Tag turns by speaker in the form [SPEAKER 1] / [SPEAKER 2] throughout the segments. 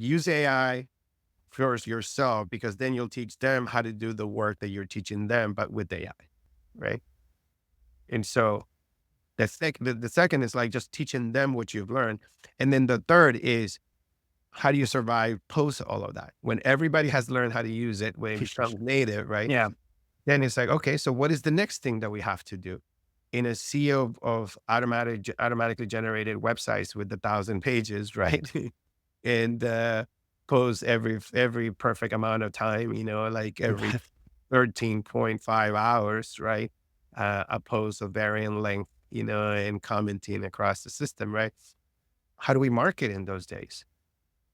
[SPEAKER 1] use AI first yourself, because then you'll teach them how to do the work that you're teaching them, but with AI, right? And so the second is like just teaching them what you've learned. And then the third is, how do you survive post all of that? When everybody has learned how to use it, when it becomes native, right?
[SPEAKER 2] Yeah.
[SPEAKER 1] Then it's like, okay, so what is the next thing that we have to do? In a sea of automatically generated websites with 1,000 pages, right? And post every perfect amount of time, like every 13.5 hours, right? A post of varying length, and commenting across the system, right? How do we market in those days?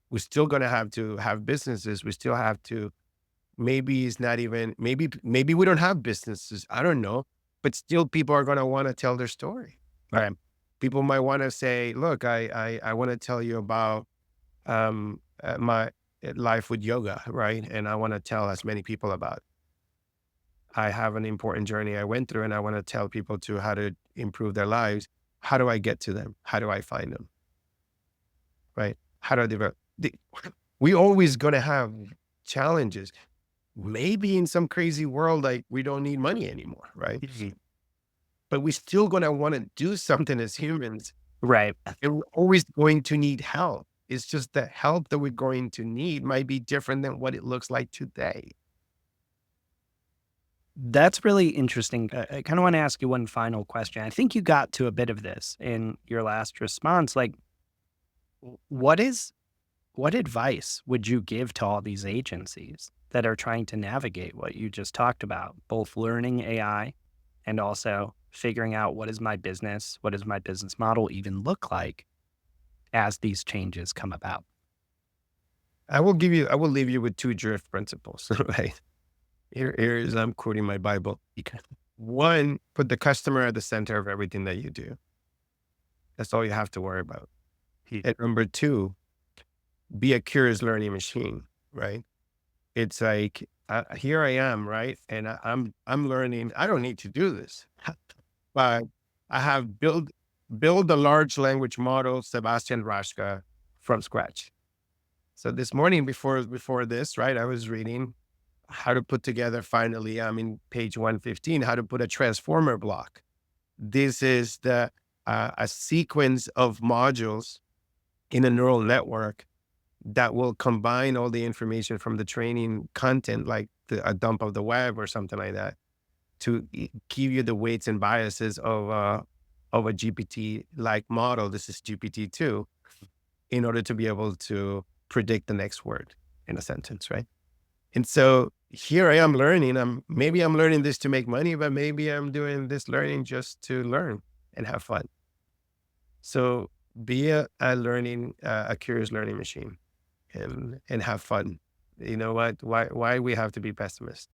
[SPEAKER 1] We're still going to have businesses. We still have to, maybe it's not even, maybe we don't have businesses. I don't know, but still people are going to want to tell their story, right?
[SPEAKER 2] Right.
[SPEAKER 1] People might want to say, look, I want to tell you about my life with yoga, right? And I want to tell as many people about it. I have an important journey I went through, and I want to tell people to how to improve their lives. How do I get to them? How do I find them? Right? How do I develop? We always going to have challenges. Maybe in some crazy world, like we don't need money anymore, right?
[SPEAKER 2] Mhm.
[SPEAKER 1] But we still going to want to do something as humans,
[SPEAKER 2] Right.
[SPEAKER 1] and we're always going to need help. It's just the help that we're going to need might be different than what it looks like today.
[SPEAKER 2] That's really interesting. I kind of want to ask you one final question. I think you got to a bit of this in your last response. Like, what is what advice would you give to all these agencies that are trying to navigate what you just talked about, both learning AI and also figuring out what does my business model even look like as these changes come about?
[SPEAKER 1] I will leave you with two drift principles, right? Here is, I'm quoting my Bible. One, put the customer at the center of everything that you do. That's all you have to worry about.
[SPEAKER 2] Hmm.
[SPEAKER 1] And number two, be a curious learning machine, right? It's like, here I am, right? And I'm learning. I don't need to do this, but I have build a large language model, Sebastian Rashka, from scratch. So this morning, before this, right, I was reading how to put together. Finally, I'm in page 115. How to put a transformer block. This is the a sequence of modules in a neural network that will combine all the information from the training content, like a dump of the web or something like that, to give you the weights and biases of a GPT like model. This is GPT-2, in order to be able to predict the next word in a sentence, right? And so here I am learning. Maybe I'm learning this to make money, but maybe I'm doing this learning just to learn and have fun. So be a curious learning machine, and have fun. You know what? Why we have to be pessimists?